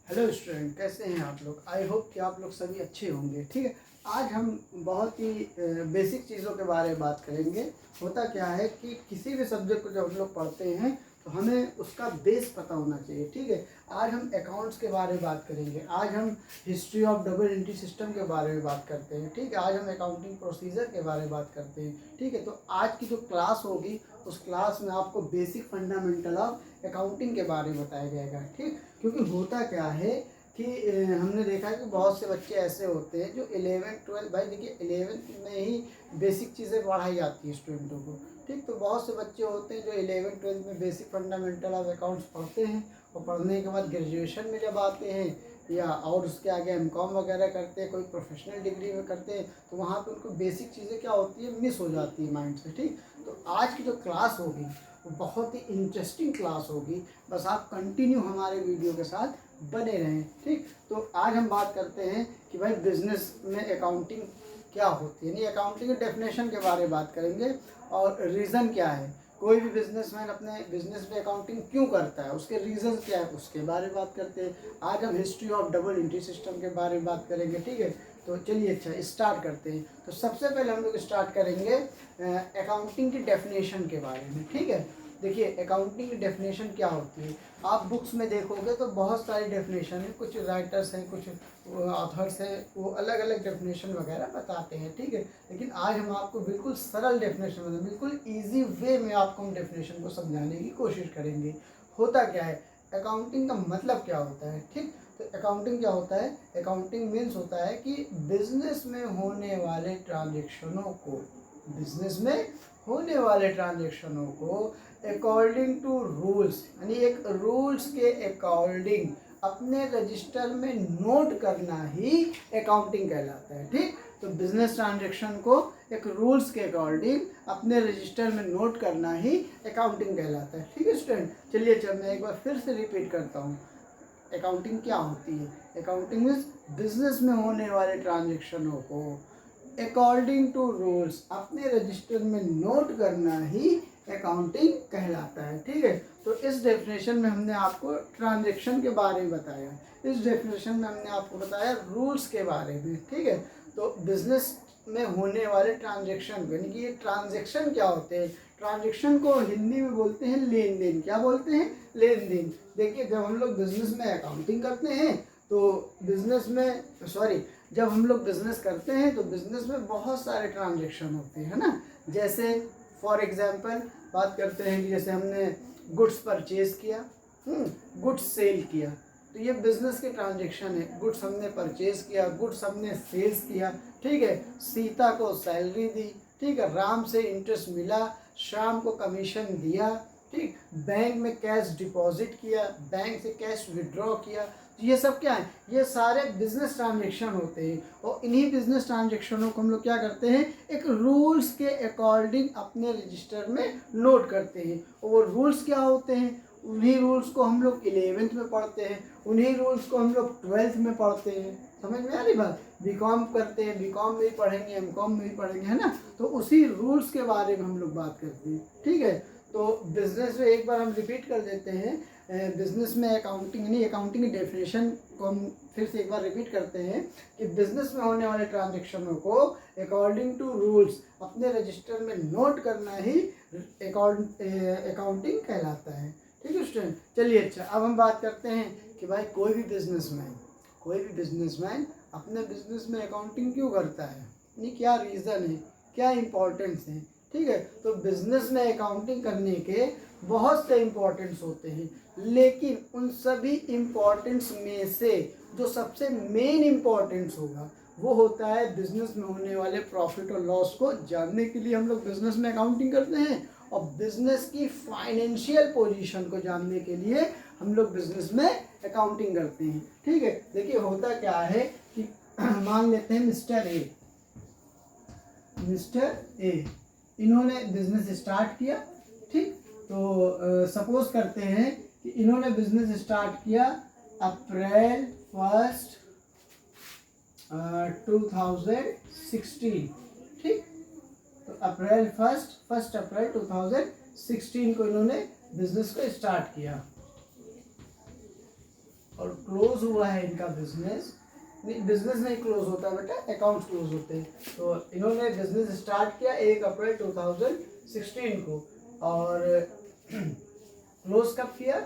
Hello student, कैसे हैं आप लोग। आई होप कि आप लोग सभी अच्छे होंगे। ठीक है, आज हम बहुत ही बेसिक चीज़ों के बारे में बात करेंगे। होता क्या है कि किसी भी सब्जेक्ट को जब हम लोग पढ़ते हैं तो हमें उसका बेस पता होना चाहिए। ठीक है, आज हम अकाउंट्स के बारे में बात करेंगे। आज हम history of double entry system के बारे में बात करते हैं। ठीक है, आज हम अकाउंटिंग प्रोसीजर के बारे में बात करते हैं। ठीक है, तो आज की जो क्लास होगी उस क्लास में आपको बेसिक फंडामेंटल ऑफ अकाउंटिंग के बारे में बताया जाएगा। ठीक, क्योंकि होता क्या है कि हमने देखा है कि बहुत से बच्चे ऐसे होते हैं जो 11th 12th, भाई देखिए 11th में ही बेसिक चीज़ें पढ़ाई जाती है स्टूडेंटों को। ठीक, तो बहुत से बच्चे होते हैं जो 11th 12th में बेसिक फंडामेंटल ऑफ अकाउंट्स पढ़ते हैं और पढ़ने के बाद ग्रेजुएशन में जब आते हैं या और उसके आगे एमकॉम वगैरह करते हैं, कोई प्रोफेशनल डिग्री में करते हैं, तो वहाँ पे उनको बेसिक चीज़ें क्या होती है, मिस हो जाती है माइंड से। ठीक, तो आज की जो क्लास होगी वो बहुत ही इंटरेस्टिंग क्लास होगी। बस आप कंटिन्यू हमारे वीडियो के साथ बने रहें। ठीक, तो आज हम बात करते हैं कि भाई बिजनेस में अकाउंटिंग क्या होती है, यानी अकाउंटिंग के डेफिनेशन के बारे में बात करेंगे और रीज़न क्या है, कोई भी बिजनेसमैन अपने बिजनेस में अकाउंटिंग क्यों करता है, उसके रीज़न क्या है, उसके बारे में बात करते हैं। आज हम history of double entry system के बारे में बात करेंगे। ठीक है, तो चलिए अच्छा स्टार्ट करते हैं। तो सबसे पहले हम लोग स्टार्ट करेंगे अकाउंटिंग की डेफिनेशन के बारे में। ठीक है, देखिए अकाउंटिंग की डेफिनेशन क्या होती है, आप बुक्स में देखोगे तो बहुत सारी डेफिनेशन है। कुछ राइटर्स हैं, कुछ ऑथर्स हैं, वो अलग अलग डेफिनेशन वगैरह बताते हैं। ठीक है, लेकिन आज हम आपको बिल्कुल सरल डेफिनेशन मतलब बिल्कुल ईजी वे में आपको हम डेफिनेशन को समझाने की कोशिश करेंगे। होता क्या है, अकाउंटिंग का मतलब क्या होता है। ठीक, तो अकाउंटिंग क्या होता है, अकाउंटिंग मीन्स होता है कि बिजनेस में होने वाले ट्रांजेक्शनों को, बिजनेस में होने वाले ट्रांजेक्शनों को अकॉर्डिंग टू रूल्स, यानी एक रूल्स के अकॉर्डिंग अपने रजिस्टर में नोट करना ही अकाउंटिंग कहलाता है। ठीक, तो बिजनेस ट्रांजेक्शन को एक रूल्स के अकॉर्डिंग अपने रजिस्टर में नोट करना ही अकाउंटिंग कहलाता है। ठीक है स्टूडेंट, चलिए मैं एक बार फिर से रिपीट करता हूँ। अकाउंटिंग क्या होती है, अकाउंटिंग मीन्स बिजनेस में होने वाले ट्रांजेक्शनों को अकॉर्डिंग टू रूल्स अपने रजिस्टर में नोट करना ही अकाउंटिंग कहलाता है। ठीक है, तो इस डेफिनेशन में हमने आपको ट्रांजैक्शन के बारे में बताया, इस डेफिनेशन में हमने आपको बताया रूल्स के बारे में। ठीक है, तो बिजनेस में होने वाले ट्रांजैक्शन, यानी कि ये ट्रांजैक्शन क्या होते हैं, ट्रांजैक्शन को हिंदी में बोलते हैं लेन देन। क्या बोलते हैं, लेन देन। देखिए जब हम लोग बिजनेस में अकाउंटिंग करते हैं तो बिजनेस में जब हम लोग बिजनेस करते हैं तो बिजनेस में बहुत सारे ट्रांजैक्शन होते हैं, है ना। जैसे फॉर एग्जांपल बात करते हैं कि जैसे हमने गुड्स परचेज किया, गुड्स सेल किया, तो ये बिजनेस के ट्रांजैक्शन है। गुड्स हमने परचेज किया, गुड्स हमने सेल्स किया। ठीक है, सीता को सैलरी दी, ठीक है, राम से इंटरेस्ट मिला, शाम को कमीशन दिया। ठीक, बैंक में कैश डिपॉजिट किया, बैंक से कैश विड्रॉ किया। तो ये सब क्या है, ये सारे बिजनेस ट्रांजेक्शन होते हैं और इन्हीं बिजनेस ट्रांजेक्शनों को हम लोग क्या करते हैं, एक रूल्स के अकॉर्डिंग अपने रजिस्टर में नोट करते हैं। और वो रूल्स क्या होते हैं, उन्हीं रूल्स को हम लोग 11th में पढ़ते हैं, उन्हीं रूल्स को हम लोग 12th में पढ़ते हैं। समझ में आ रही बात, बीकॉम करते हैं, बीकॉम में भी पढ़ेंगे, एमकॉम में भी पढ़ेंगे, है ना। तो उसी रूल्स के बारे में हम लोग बात करते हैं। ठीक है, तो बिजनेस में एक बार हम रिपीट कर देते हैं, बिजनेस में अकाउंटिंग, यानी अकाउंटिंग की डेफिनेशन को हम फिर से एक बार रिपीट करते हैं कि बिजनेस में होने वाले ट्रांजेक्शनों को अकॉर्डिंग टू रूल्स अपने रजिस्टर में नोट करना ही अकाउंटिंग कहलाता है। ठीक है स्टूडेंट, चलिए अच्छा अब हम बात करते हैं कि भाई कोई भी बिजनेसमैन अपने बिजनेस में अकाउंटिंग क्यों करता है, यानी क्या रीज़न है, क्या इम्पोर्टेंस है। ठीक है, तो बिजनेस में अकाउंटिंग करने के बहुत से इम्पोर्टेंस होते हैं, लेकिन उन सभी इम्पोर्टेंस में से जो सबसे मेन इम्पोर्टेंस होगा वो होता है बिजनेस में होने वाले प्रॉफिट और लॉस को जानने के लिए हम लोग बिजनेस में अकाउंटिंग करते हैं, और बिजनेस की फाइनेंशियल पोजीशन को जानने के लिए हम लोग बिजनेस में अकाउंटिंग करते हैं। ठीक है, देखिए होता क्या है कि मान लेते हैं मिस्टर ए इन्होंने बिजनेस स्टार्ट किया। ठीक, तो सपोज करते हैं कि इन्होंने बिजनेस स्टार्ट किया अप्रैल 1 2016। ठीक, तो अप्रैल 1 अप्रैल 2016 को इन्होंने बिजनेस को स्टार्ट किया। और क्लोज हुआ है इनका बिजनेस, नहीं बिजनेस नहीं क्लोज होता बेटा, अकाउंट्स क्लोज होते हैं। तो इन्होंने बिजनेस स्टार्ट किया 1 अप्रैल 2016 को और क्लोज कब किया,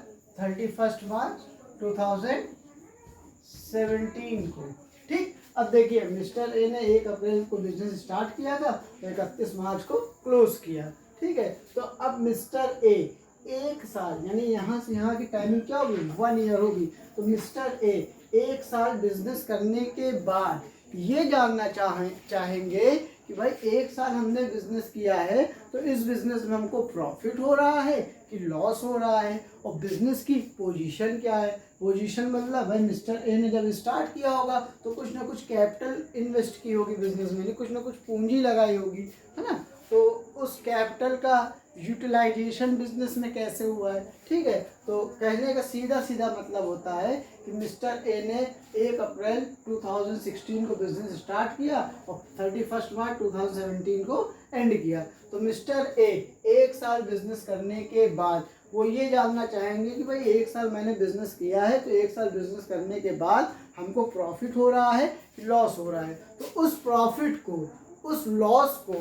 31 मार्च 2017 को। ठीक, अब देखिए मिस्टर ए ने 1 अप्रैल को बिजनेस स्टार्ट किया था, तो 31 मार्च को क्लोज किया। ठीक है, तो अब मिस्टर ए 1 साल, यानी यहाँ से यहाँ की टाइमिंग क्या होगी, 1 ईयर होगी। तो मिस्टर ए 1 साल बिजनेस करने के बाद ये जानना चाहेंगे कि भाई 1 साल हमने बिजनेस किया है, तो इस बिजनेस में हमको प्रॉफिट हो रहा है कि लॉस हो रहा है, और बिजनेस की पोजीशन क्या है। पोजीशन मतलब भाई मिस्टर ए ने जब स्टार्ट किया होगा तो कुछ ना कुछ कैपिटल इन्वेस्ट की होगी बिजनेस में, कुछ ना कुछ पूंजी लगाई होगी, है ना। तो उस कैपिटल का यूटिलाइजेशन बिजनेस में कैसे हुआ है। ठीक है, तो कहने का सीधा सीधा मतलब होता है कि मिस्टर ए ने 1 अप्रैल 2016 को बिजनेस स्टार्ट किया और 31 मार्च 2017 को एंड किया। तो मिस्टर ए 1 साल बिजनेस करने के बाद वो ये जानना चाहेंगे कि भाई 1 साल मैंने बिजनेस किया है, तो 1 साल बिजनेस करने के बाद हमको प्रॉफिट हो रहा है कि लॉस हो रहा है। तो उस प्रॉफिट को, उस लॉस को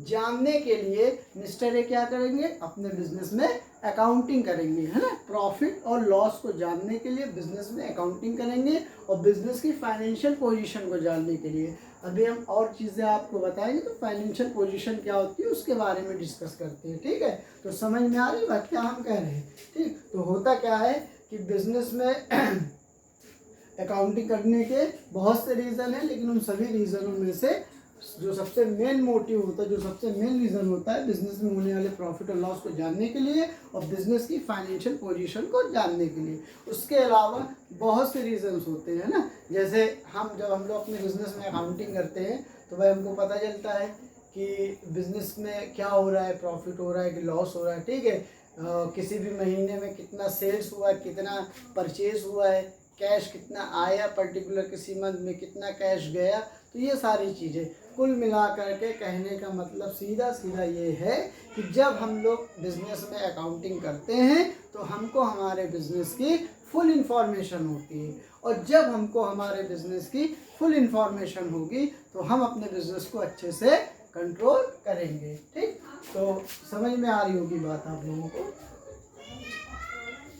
जानने के लिए मिस्टर ए क्या करेंगे, अपने बिजनेस में अकाउंटिंग करेंगे, है ना। प्रॉफिट और लॉस को जानने के लिए बिजनेस में अकाउंटिंग करेंगे और बिजनेस की फाइनेंशियल पोजीशन को जानने के लिए अभी हम और चीज़ें आपको बताएंगे। तो फाइनेंशियल पोजीशन क्या होती है उसके बारे में डिस्कस करते हैं। ठीक है, तो समझ में आ रही बात क्या हम कह रहे हैं। ठीक, तो होता क्या है कि बिजनेस में अकाउंटिंग करने के बहुत से रीज़न हैं, लेकिन उन सभी रीज़नों में से जो सबसे मेन मोटिव होता है, जो सबसे मेन रीज़न होता है बिजनेस में होने वाले प्रॉफिट और लॉस को जानने के लिए और बिजनेस की फाइनेंशियल पोजीशन को जानने के लिए। उसके अलावा बहुत से रीज़न्स होते हैं ना, जैसे जब हम लोग अपने बिजनेस में अकाउंटिंग करते हैं तो भाई हमको पता चलता है कि बिजनेस में क्या हो रहा है, प्रॉफिट हो रहा है कि लॉस हो रहा है। ठीक है, किसी भी महीने में कितना सेल्स हुआ है, कितना परचेज हुआ है, कैश कितना आया, पर्टिकुलर किसी मंथ में कितना कैश गया। तो ये सारी चीज़ें कुल मिला करके कहने का मतलब सीधा सीधा ये है कि जब हम लोग बिजनेस में अकाउंटिंग करते हैं तो हमको हमारे बिजनेस की फुल इंफॉर्मेशन होती है, और जब हमको हमारे बिजनेस की फुल इंफॉर्मेशन होगी तो हम अपने बिजनेस को अच्छे से कंट्रोल करेंगे। ठीक, तो समझ में आ रही होगी बात आप लोगों को।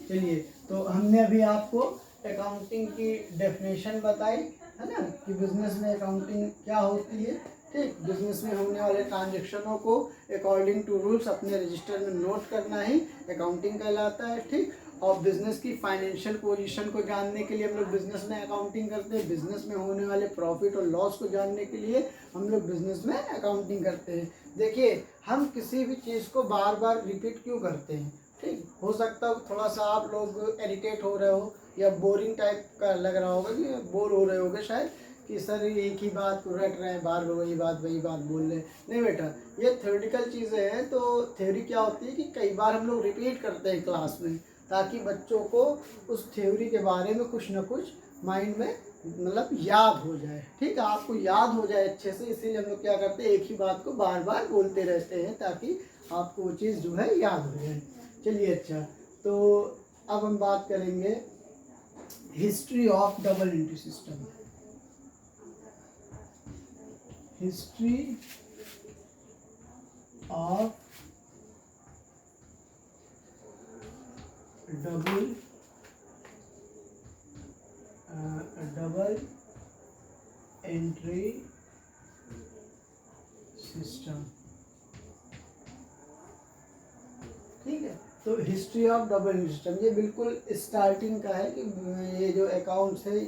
चलिए, तो हमने अभी आपको अकाउंटिंग की डेफिनेशन बताई, है ना, कि बिजनेस में अकाउंटिंग क्या होती है। ठीक, बिजनेस में होने वाले ट्रांजेक्शनों को अकॉर्डिंग टू रूल्स अपने रजिस्टर में नोट करना ही अकाउंटिंग कहलाता है। ठीक, और बिजनेस की फाइनेंशियल पोजीशन को जानने के लिए हम लोग बिजनेस में अकाउंटिंग करते हैं। बिजनेस में होने वाले प्रॉफिट और लॉस को जानने के लिए हम लोग बिजनेस में अकाउंटिंग करते हैं। देखिए, हम किसी भी चीज़ को बार बार रिपीट क्यों करते हैं। ठीक, हो सकता हो थोड़ा सा आप लोग इरिटेट हो रहे हो या बोरिंग टाइप का लग रहा होगा, कि बोर हो रहे होगे शायद कि सर एक ही बात को रट रहे हैं, बार बार वही बात बोल रहे हैं। नहीं बेटा, ये थ्योरेटिकल चीज़ें हैं। तो थ्योरी क्या होती है कि कई बार हम लोग रिपीट करते हैं क्लास में, ताकि बच्चों को उस थ्योरी के बारे में कुछ ना कुछ माइंड में मतलब याद हो जाए। ठीक है, आपको याद हो जाए अच्छे से, इसीलिए हम लोग क्या करते हैं, एक ही बात को बार बार बोलते रहते हैं ताकि आपको वो चीज़ जो है याद हो जाए। चलिए, अच्छा, तो अब हम बात करेंगे history of double entry system. History of double entry system. ठीक है, तो history of double entry system ये बिल्कुल स्टार्टिंग का है कि ये जो अकाउंट्स है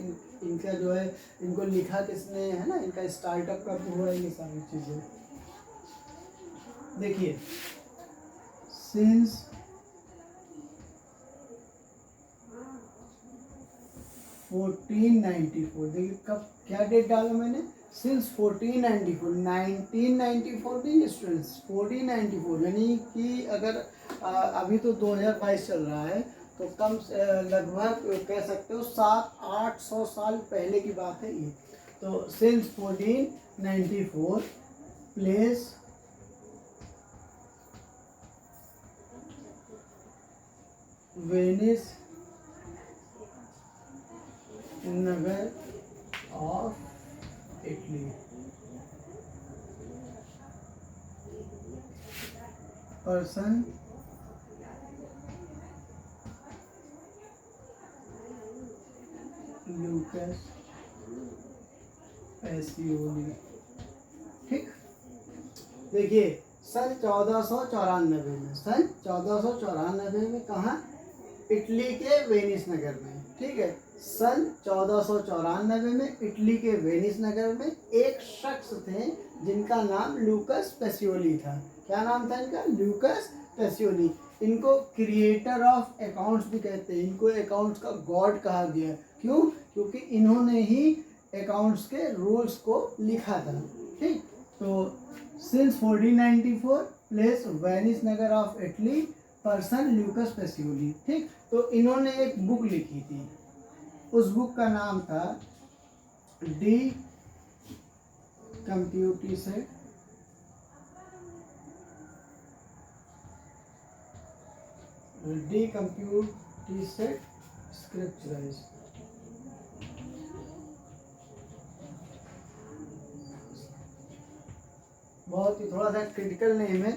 इनका जो है, इनको लिखा किसने है ना, इनका स्टार्टअप कब हुआ है, ये सारी चीज़ें देखिए। सिंस 1494, देखिए कब क्या डेट डाला मैंने, सिंस 1494, 1994 नहीं स्टूडेंट्स, 1494, यानी कि अगर अभी तो 2022 चल रहा है, तो कम लगभग कह सकते हो 700-800 साल पहले की बात है ये। तो since 1494 place Venice Nagar of Italy. Person लूकस Pacioli. ठीक, देखिए सन 1494 में, सन 1494 में कहाँ, इटली के वेनिस नगर में। ठीक है, सन 1494 में इटली के वेनिस नगर में एक शख्स थे जिनका नाम लूकस पेसियोली था। क्या नाम था इनका? लूकस पेसियोली। इनको क्रिएटर ऑफ अकाउंट्स भी कहते हैं, इनको अकाउंट्स का गॉड कहा गया। क्यों? क्योंकि इन्होंने ही अकाउंट्स के रूल्स को लिखा था। ठीक, तो since 1494 place Venice Nagar of Italy, person लूकस Pacioli. ठीक, तो इन्होंने एक बुक लिखी थी, उस बुक का नाम था डी कंप्यूटिसेट स्क्रिप्चराइज। बहुत ही थोड़ा सा क्रिटिकल नेम है,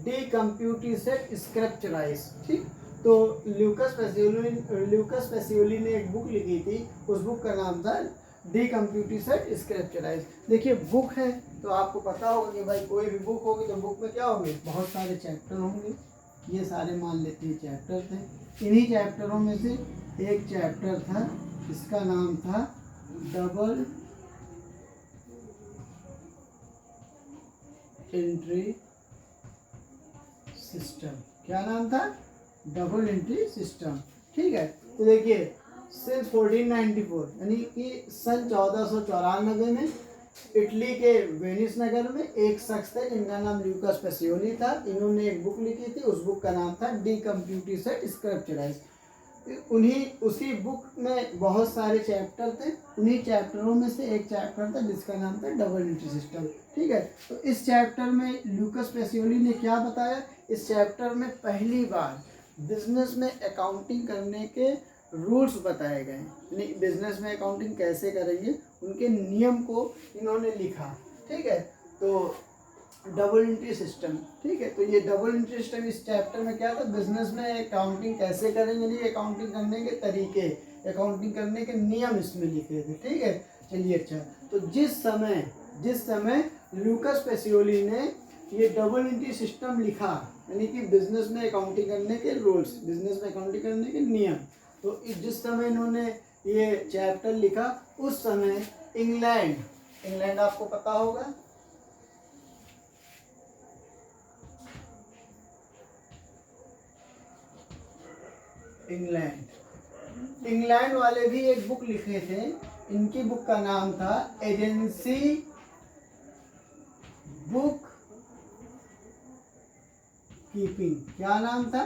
डी कंप्यूटिसेट स्क्रिप्चराइज। ठीक, तो लूकस पेसियोली ने एक बुक लिखी थी, उस बुक का नाम था डी कंप्यूटिसेट स्क्रिप्चराइज। देखिए बुक है तो आपको पता होगा कि भाई कोई भी बुक होगी तो बुक में क्या होंगे, बहुत सारे चैप्टर होंगे। ये सारे मान लेते हैं चैप्टर थे। इन्हीं चैप्टरों में से एक चैप्टर था, इसका नाम था डबल एंट्री सिस्टम। क्या नाम था? Double entry system. ठीक है, तो देखिए सिंस 1494 यानी कि सन 1494 में इटली के वेनिस नगर में एक शख्स थे जिनका नाम लूकस पेसियोली था। इन्होंने एक बुक लिखी थी, उस बुक का नाम था डी कंप्यूटिसेट स्क्रिप्चराइज। उसी बुक में बहुत सारे चैप्टर थे, उन्हीं चैप्टरों में से एक चैप्टर था जिसका नाम था डबल एंट्री सिस्टम। ठीक है, तो इस चैप्टर में लूकस पेसियोली ने क्या बताया, इस चैप्टर में पहली बार बिजनेस में अकाउंटिंग करने के रूल्स बताए गए, यानी बिजनेस में अकाउंटिंग कैसे करेंगे उनके नियम को इन्होंने लिखा। ठीक है, तो डबल एंट्री सिस्टम। ठीक है, तो ये डबल एंट्री सिस्टम इस चैप्टर में क्या था, बिजनेस में अकाउंटिंग कैसे करेंगे, यानी अकाउंटिंग करने के तरीके, अकाउंटिंग करने के नियम इसमें लिखे थे। ठीक है, चलिए अच्छा, तो जिस समय लूकस पेसियोली ने ये डबल एंट्री सिस्टम लिखा, यानी कि बिजनेस में अकाउंटिंग करने के रूल्स, बिजनेस में अकाउंटिंग करने के नियम, तो जिस समय इन्होंने ये चैप्टर लिखा उस समय इंग्लैंड आपको पता होगा, इंग्लैंड वाले भी एक बुक लिखे थे। इनकी बुक का नाम था एजेंसी बुक कीपिंग। क्या नाम था?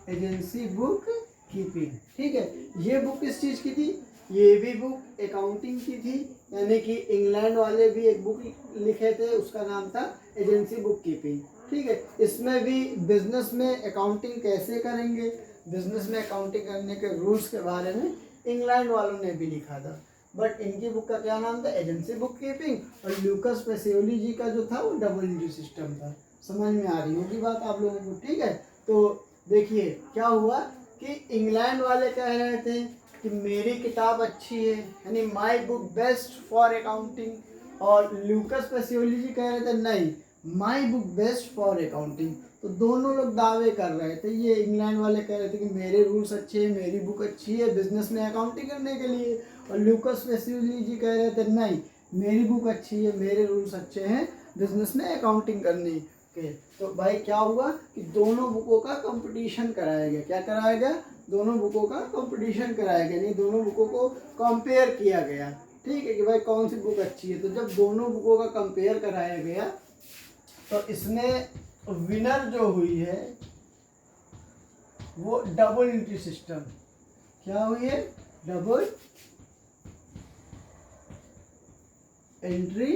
Agency book keeping. ठीक है, ये बुक किस चीज़ की थी? ये भी बुक अकाउंटिंग की थी, यानी कि इंग्लैंड वाले भी एक बुक लिखे थे, उसका नाम था एजेंसी बुक कीपिंग। ठीक है, इसमें भी बिजनेस में अकाउंटिंग कैसे करेंगे, बिजनेस में अकाउंटिंग करने के रूल्स के बारे में इंग्लैंड वालों ने भी लिखा था। बट इनकी बुक का क्या नाम था? Agency book keeping. और लूकस पेसियोली जी का जो था वो डबल एंट्री सिस्टम था। समझ में आ रही होगी बात आप लोगों को? ठीक है, तो देखिए क्या हुआ कि इंग्लैंड वाले कह रहे थे कि मेरी किताब अच्छी है, यानी my book best for accounting, और लूकस पेसियोली जी कह रहे थे नहीं, my book best for accounting. तो दोनों लोग दावे कर रहे थे। ये इंग्लैंड वाले कह रहे थे कि मेरे रूल्स अच्छे हैं, मेरी बुक अच्छी है बिजनेस में अकाउंटिंग करने के लिए, और लूकस पेसियोली जी कह रहे थे नहीं, मेरी बुक अच्छी है, मेरे रूल्स अच्छे हैं बिजनेस में अकाउंटिंग करने के। तो भाई क्या हुआ कि दोनों बुकों का कंपटीशन कराया गया। क्या कराया गया? दोनों बुकों का कंपटीशन कराया गया, नहीं दोनों बुकों को कंपेयर किया गया। ठीक है, कि भाई कौन सी बुक अच्छी है। तो जब दोनों बुकों का कंपेयर कराया गया तो इसमें विनर जो हुई है वो डबल एंट्री सिस्टम। क्या हुई है? Double entry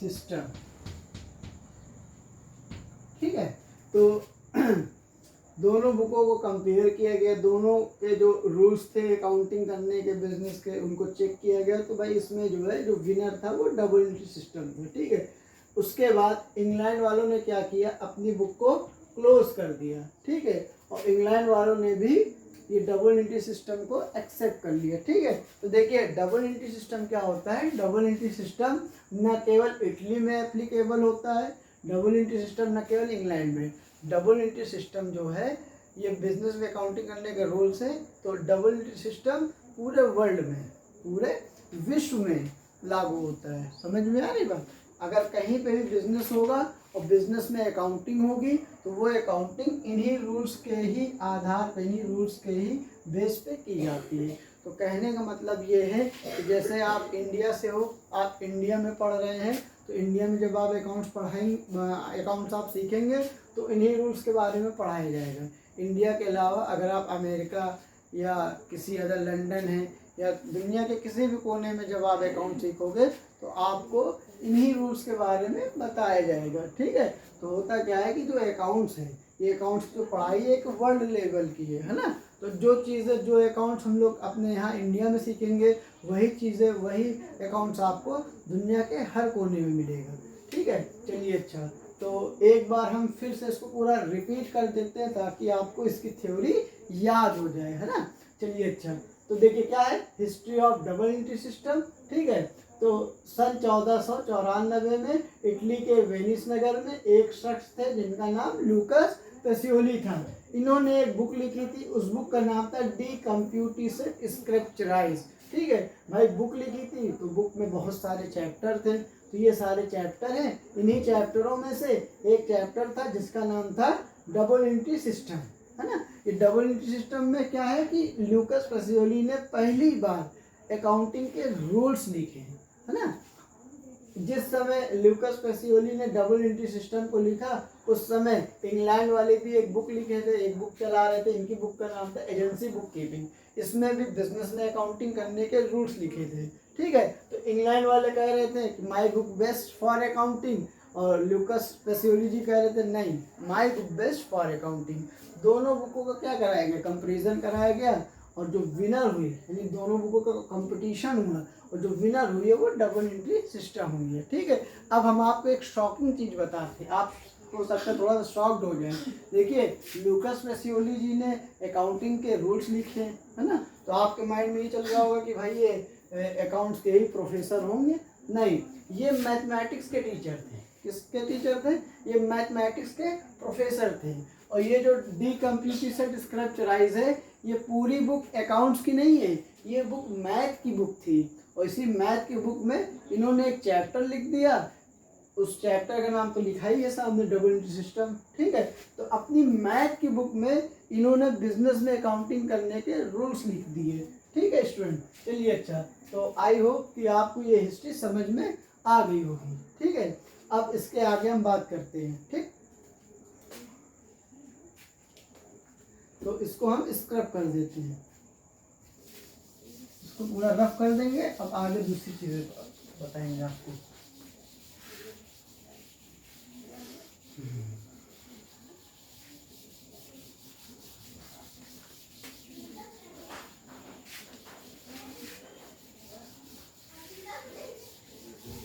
system. ठीक है, तो दोनों बुकों को कंपेयर किया गया, दोनों के जो रूल्स थे अकाउंटिंग करने के बिजनेस के उनको चेक किया गया। तो भाई इसमें जो है जो विनर था वो डबल एंट्री सिस्टम था, ठीक है। उसके बाद इंग्लैंड वालों ने क्या किया, अपनी बुक को क्लोज कर दिया, ठीक है। और इंग्लैंड वालों ने भी ये डबल एंट्री सिस्टम को एक्सेप्ट कर लिया, ठीक है। तो देखिए डबल एंट्री सिस्टम क्या होता है, डबल एंट्री सिस्टम न केवल इटली में एप्लीकेबल होता है, डबल एंट्री सिस्टम न केवल इंग्लैंड में, डबल एंट्री सिस्टम जो है ये बिजनेस में अकाउंटिंग करने के रूल्स हैं। तो डबल एंट्री सिस्टम पूरे वर्ल्ड में, पूरे विश्व में लागू होता है। समझ में आ रही बात। अगर कहीं पे भी बिजनेस होगा और बिजनेस में अकाउंटिंग होगी तो वो अकाउंटिंग इन्हीं रूल्स के ही आधार पर, इन्हीं रूल्स के ही बेस पे की जाती है। तो कहने का मतलब ये है कि जैसे आप इंडिया से हो, आप इंडिया में पढ़ रहे हैं, तो इंडिया में जब आप अकाउंट्स आप सीखेंगे तो इन्हीं रूल्स के बारे में पढ़ाया जाएगा। इंडिया के अलावा अगर आप अमेरिका या किसी अदर लंदन है या दुनिया के किसी भी कोने में जब आप अकाउंट सीखोगे तो आपको इन्हीं रूल्स के बारे में बताया जाएगा, ठीक है। तो होता क्या है कि जो अकाउंट्स है, ये अकाउंट्स की पढ़ाई एक वर्ल्ड लेवल की है ना। तो जो चीज़ें, जो अकाउंट्स हम लोग अपने यहाँ इंडिया में सीखेंगे वही चीज़ें, वही अकाउंट्स आपको दुनिया के हर कोने में मिलेगा, ठीक है। चलिए अच्छा, तो एक बार हम फिर से इसको पूरा रिपीट कर देते हैं ताकि आपको इसकी थ्योरी याद हो जाए, है ना। चलिए अच्छा, तो देखिए क्या है, history of double entry system, ठीक है। तो सन 1494 में इटली के वेनिस नगर में एक शख्स थे जिनका नाम लूकस पेसियोली था। इन्होंने एक बुक लिखी थी, उस बुक का नाम था डी कंप्यूटेशन स्क्रिप्चराइज, ठीक है। भाई बुक लिखी थी तो बुक में बहुत सारे चैप्टर थे, तो ये सारे चैप्टर हैं। इन्हीं चैप्टरों में से एक चैप्टर था जिसका नाम था डबल एंट्री सिस्टम, है ना। ये डबल एंट्री सिस्टम में क्या है कि लूकस पेसियोली ने पहली बार अकाउंटिंग के रूल्स लिखे हैं, है ना। जिस समय लूकस पेसियोली ने डबल एंट्री सिस्टम को लिखा उस समय इंग्लैंड वाले भी एक बुक लिखे थे, एक बुक चला रहे थे। इनकी बुक का नाम था एजेंसी बुक कीपिंग। इसमें भी बिजनेस में अकाउंटिंग करने के रूल्स लिखे थे, ठीक है। तो इंग्लैंड वाले कह रहे थे कि my book best for accounting, और लूकस पेसियोली जी कह रहे थे नहीं, my book best for accounting. दोनों बुकों का क्या कराया गया, कंपेरिजन कराया गया, और जो विनर हुई, यानी दोनों बुकों का कंपटीशन हुआ और जो विनर हुई है वो डबल एंट्री सिस्टम हुई है, ठीक है। अब हम आपको एक शॉकिंग चीज़ बताते हैं, आप हो सकता है थोड़ा सा शॉक्ड हो जाए। देखिए लूकस पेसियोली जी ने अकाउंटिंग के रूल्स लिखे हैं, है ना। तो आपके माइंड में ये चल रहा होगा कि भाई ये अकाउंट्स के ही प्रोफेसर होंगे। नहीं, ये मैथमेटिक्स के टीचर थे। किसके टीचर थे, ये मैथमेटिक्स के प्रोफेसर थे। और ये जो डी कंप्यूटेशन स्क्रिप्चराइज है, ये पूरी बुक अकाउंट्स की नहीं है, ये बुक मैथ की बुक थी। और इसी मैथ की बुक में इन्होंने एक चैप्टर लिख दिया, उस चैप्टर का नाम तो लिखा ही है सामने, डबल एंट्री सिस्टम, ठीक है। तो अपनी मैथ की बुक में इन्होंने बिजनेस में अकाउंटिंग करने के रूल्स लिख दिए, ठीक है स्टूडेंट। चलिए अच्छा, तो आई होप कि आपको ये हिस्ट्री समझ में आ गई होगी, ठीक है। अब इसके आगे हम बात करते हैं, ठीक। तो इसको हम स्क्रब कर देते हैं, इसको पूरा रफ कर देंगे। अब आगे दूसरी चीजें बताएंगे आपको।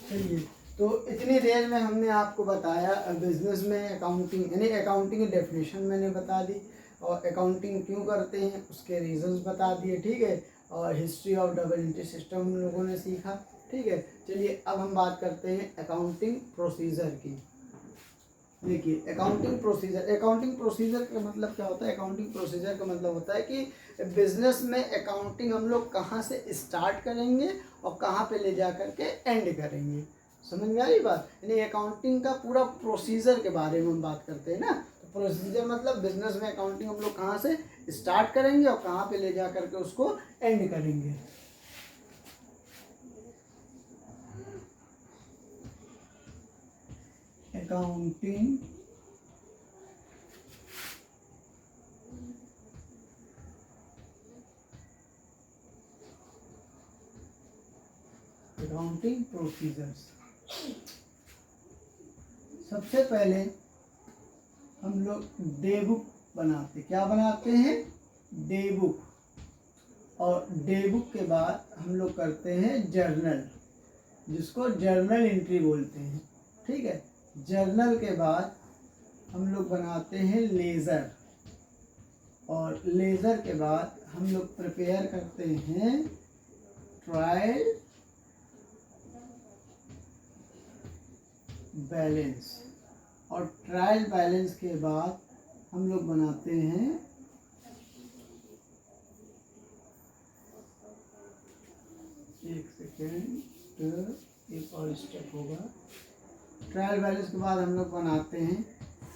चलिए, तो इतनी देर में हमने आपको बताया बिजनेस में अकाउंटिंग, यानी अकाउंटिंग की डेफिनेशन मैंने बता दी, और अकाउंटिंग क्यों करते हैं उसके रीजंस बता दिए, ठीक है। और history of double entry system हम लोगों ने सीखा, ठीक है। चलिए अब हम बात करते हैं अकाउंटिंग प्रोसीजर की। देखिए अकाउंटिंग प्रोसीजर का मतलब क्या होता है। अकाउंटिंग प्रोसीजर का मतलब होता है कि बिजनेस में अकाउंटिंग हम लोग कहाँ से स्टार्ट करेंगे और कहाँ पे ले जा कर के एंड करेंगे। समझ में आ रही बात। यानी अकाउंटिंग का पूरा प्रोसीजर के बारे में हम बात करते हैं ना। तो प्रोसीजर मतलब बिजनेस में अकाउंटिंग हम लोग कहाँ से स्टार्ट करेंगे और कहाँ पे ले जा करके उसको एंड करेंगे। Accounting procedures. सबसे पहले हम लोग डे बुक बनाते, क्या बनाते हैं, डे बुक। और डे बुक के बाद हम लोग करते हैं जर्नल, जिसको जर्नल एंट्री बोलते हैं, ठीक है। जर्नल के बाद हम लोग बनाते हैं लेज़र, और लेज़र के बाद हम लोग प्रिपेयर करते हैं ट्रायल बैलेंस, और ट्रायल बैलेंस के बाद हम लोग बनाते हैं एक सेकेंड, एक और स्टेप होगा। ट्रायल बैलेंस के बाद हम लोग बनाते हैं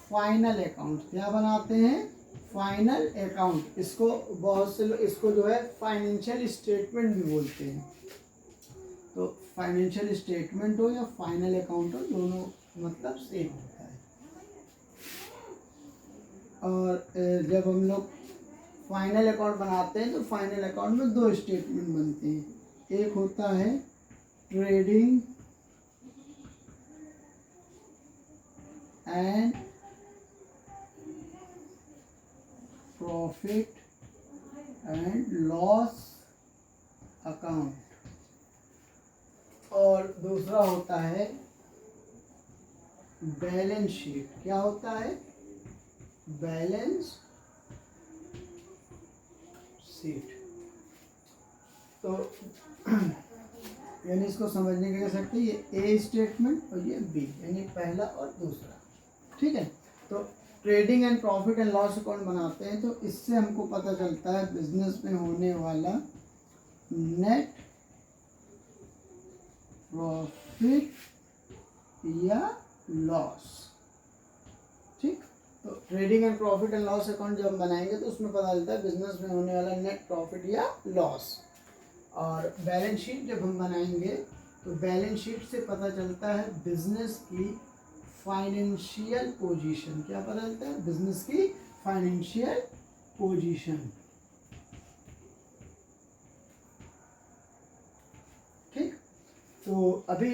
फाइनल अकाउंट। क्या बनाते हैं, फाइनल अकाउंट। इसको बहुत से लोग इसको जो है फाइनेंशियल स्टेटमेंट भी बोलते हैं। तो फाइनेंशियल स्टेटमेंट हो या फाइनल अकाउंट हो, दोनों मतलब सेम होता है। और जब हम लोग फाइनल अकाउंट बनाते हैं तो फाइनल अकाउंट में दो स्टेटमेंट बनते हैं। एक होता है trading and profit and loss account, और दूसरा होता है बैलेंस शीट। क्या होता है, बैलेंस शीट। तो यानी इसको समझने के लिए सकते हैं, ये ए स्टेटमेंट और ये बी, यानी पहला और दूसरा, ठीक है। तो trading and profit and loss account बनाते हैं, तो इससे हमको पता चलता है बिजनेस में होने वाला नेट प्रॉफिट या लॉस, ठीक। तो trading and profit and loss account जब हम बनाएंगे तो उसमें पता चलता है बिजनेस में होने वाला नेट प्रॉफिट या लॉस। और बैलेंस शीट जब हम बनाएंगे तो बैलेंस शीट से पता चलता है बिजनेस की फाइनेंशियल पोजीशन। क्या पता चलता है, बिजनेस की फाइनेंशियल पोजीशन, ठीक। तो अभी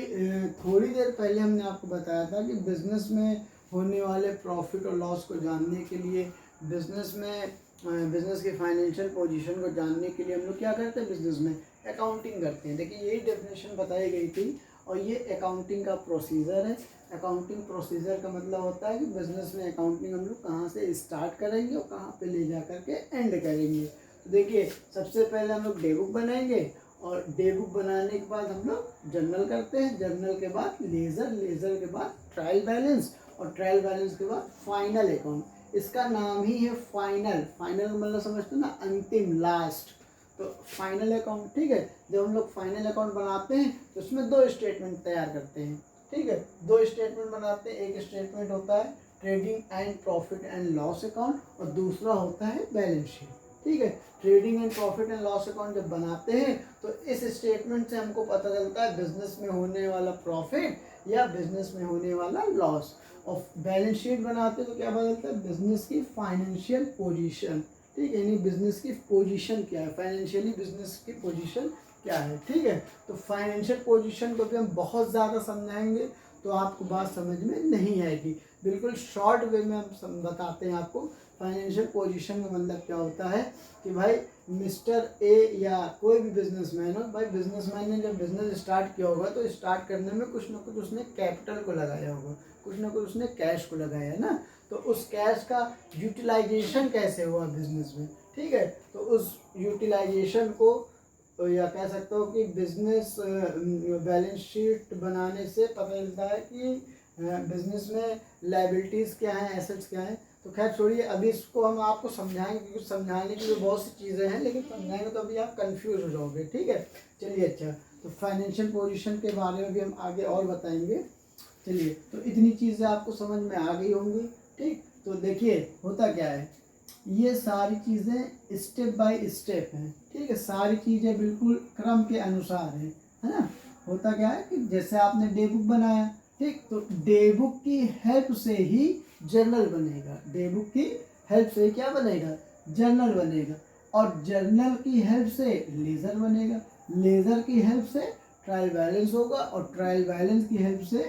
थोड़ी देर पहले हमने आपको बताया था कि बिजनेस में होने वाले प्रॉफिट और लॉस को जानने के लिए, बिजनेस की फाइनेंशियल पोजीशन को जानने के लिए हम लोग क्या करते हैं, बिजनेस में अकाउंटिंग करते हैं। देखिए यही डेफिनेशन बताई गई थी, और ये अकाउंटिंग का प्रोसीजर है। अकाउंटिंग प्रोसीजर का मतलब होता है कि बिजनेस में अकाउंटिंग हम लोग कहाँ से स्टार्ट करेंगे और कहाँ पे ले जा करके एंड करेंगे। तो देखिए सबसे पहले हम लोग डे बुक बनाएंगे, और डे बुक बनाने के बाद हम लोग जर्नल करते हैं, जर्नल के बाद लेज़र, लेज़र के बाद ट्रायल बैलेंस, और ट्रायल बैलेंस के बाद फाइनल अकाउंट। इसका नाम ही है फाइनल। फाइनल मतलब समझते हो ना, अंतिम, लास्ट। तो फाइनल अकाउंट, ठीक है। जब हम लोग फाइनल अकाउंट बनाते हैं तो उसमें दो स्टेटमेंट तैयार करते हैं, ठीक है। दो स्टेटमेंट बनाते हैं, एक स्टेटमेंट होता है trading and profit and loss account, और दूसरा होता है बैलेंस शीट, ठीक है। Trading and profit and loss account जब बनाते हैं तो इस स्टेटमेंट से हमको पता चलता है बिजनेस में होने वाला प्रॉफिट या बिजनेस में होने वाला लॉस। और बैलेंस शीट बनाते हैं तो क्या पता चलता है, बिजनेस की फाइनेंशियल पोजीशन, ठीक है। यानी बिजनेस की पोजीशन क्या है, फाइनेंशियली बिजनेस की पोजीशन क्या है, ठीक है। तो फाइनेंशियल पोजीशन को भी हम बहुत ज़्यादा समझाएंगे तो आपको बात समझ में नहीं आएगी। बिल्कुल शॉर्ट वे में हम बताते हैं आपको फाइनेंशियल पोजीशन का मतलब क्या होता है कि भाई मिस्टर ए या कोई भी बिजनेसमैन हो, भाई बिजनेसमैन ने जब बिजनेस स्टार्ट किया होगा तो स्टार्ट करने में कुछ ना कुछ उसने कैपिटल को लगाया होगा, कुछ ना कुछ उसने कैश को लगाया है ना। तो उस कैश का यूटिलाइजेशन कैसे हुआ बिजनेस में, ठीक है। तो उस यूटिलाइजेशन को या कह सकते हो कि बिजनेस बैलेंस शीट बनाने से पता चलता है कि बिजनेस में लायबिलिटीज़ क्या हैं, एसेट्स क्या हैं। तो खैर छोड़िए, अभी इसको हम आपको समझाएंगे क्योंकि समझाने की भी बहुत सी चीज़ें हैं, लेकिन समझाएंगे तो अभी आप कंफ्यूज हो जाओगे, ठीक है। चलिए अच्छा, तो फाइनेंशियल पोजीशन के बारे में भी हम आगे और बताएंगे। चलिए, तो इतनी चीज़ें आपको समझ में आ गई होंगी, ठीक। तो देखिए होता क्या है, ये सारी चीज़ें स्टेप बाय स्टेप हैं, ठीक है। सारी चीज़ें बिल्कुल क्रम के अनुसार हैं, है ना। होता क्या है कि जैसे आपने डे बुक बनाया, ठीक, तो डे बुक की हेल्प से ही जर्नल बनेगा। डे बुक की हेल्प से क्या बनेगा, जर्नल बनेगा, और जर्नल की हेल्प से लेज़र बनेगा, लेज़र की हेल्प से ट्रायल बैलेंस होगा, और ट्रायल बैलेंस की हेल्प से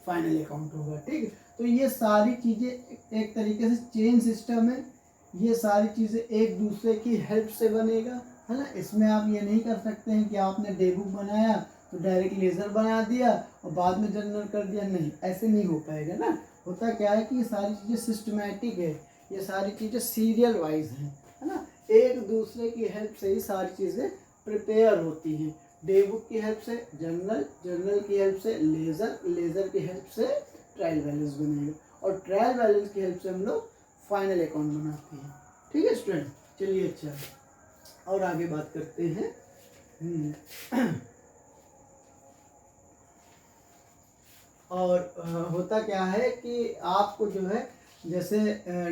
फाइनल अकाउंट होगा, ठीक है। तो ये सारी चीज़ें एक तरीके से चेन सिस्टम है, ये सारी चीज़ें एक दूसरे की हेल्प से बनेगा, है ना। इसमें आप ये नहीं कर सकते हैं कि आपने डे बुक बनाया तो डायरेक्ट लेज़र बना दिया और बाद में जर्नल कर दिया, नहीं, ऐसे नहीं हो पाएगा ना। होता क्या है कि ये सारी चीज़ें सिस्टमेटिक है, ये सारी चीज़ें सीरियल वाइज हैं, है ना। एक दूसरे की हेल्प से ही सारी चीज़ें प्रिपेयर होती हैं। डे बुक की हेल्प से जर्नल, जर्नल की हेल्प से लेज़र, लेज़र की हेल्प से ट्रायल बैलेंस बनेगा और ट्रायल बैलेंस की हेल्प से हम लोग फाइनल अकाउंट बनाते हैं। ठीक है स्टूडेंट, चलिए अच्छा और आगे बात करते हैं। और होता क्या है कि आपको जो है जैसे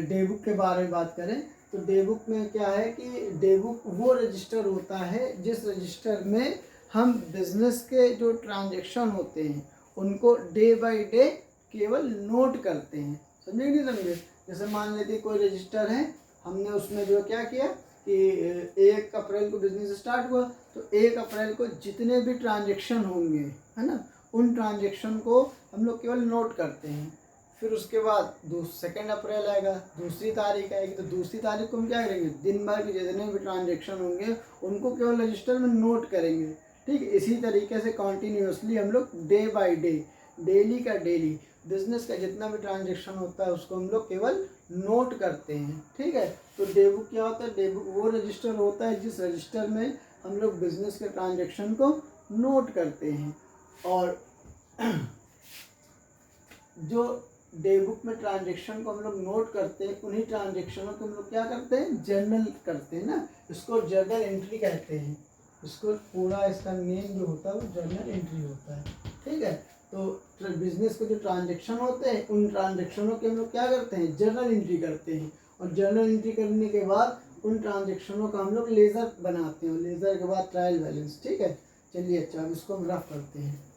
डे बुक के बारे में बात करें तो डे बुक में क्या है कि डे बुक वो रजिस्टर होता है जिस रजिस्टर में हम बिजनेस के जो ट्रांजैक्शन होते हैं उनको डे बाय डे केवल नोट करते हैं। समझे नहीं समझे? जैसे मान लेते कोई रजिस्टर है, हमने उसमें जो क्या किया कि 1 अप्रैल को बिजनेस स्टार्ट हुआ तो 1 अप्रैल को जितने भी ट्रांजैक्शन होंगे, है ना, उन ट्रांजैक्शन को हम लोग केवल नोट करते हैं। फिर उसके बाद 2 अप्रैल आएगा, दूसरी तारीख आएगी, तो दूसरी तारीख को हम क्या करेंगे, दिन भर के जितने भी ट्रांजैक्शन होंगे उनको केवल रजिस्टर में नोट करेंगे। ठीक, इसी तरीके से कॉन्टीन्यूसली हम लोग डे बाय डे, डेली का डेली बिजनेस का जितना भी ट्रांजैक्शन होता है उसको हम लोग केवल नोट करते हैं। ठीक है, तो डे बुक क्या होता है, डे बुक वो रजिस्टर होता है जिस रजिस्टर में हम लोग बिजनेस के ट्रांजैक्शन को नोट करते हैं। और जो डे बुक में ट्रांजैक्शन को हम लोग नोट करते हैं उन्हीं ट्रांजैक्शनों को हम लोग क्या करते हैं, जर्नल करते हैं ना, इसको जर्नल एंट्री कहते हैं। इसको पूरा इसका नेम जो होता है वो जर्नल एंट्री होता है। ठीक है, तो बिजनेस के जो ट्रांजैक्शन होते हैं उन ट्रांजैक्शनों के हम लोग क्या करते हैं, जर्नल एंट्री करते हैं। और जर्नल एंट्री करने के बाद उन ट्रांजैक्शनों का हम लोग लेज़र बनाते हैं, लेज़र के बाद ट्रायल बैलेंस। ठीक है, चलिए अच्छा अब इसको हम रफ करते हैं।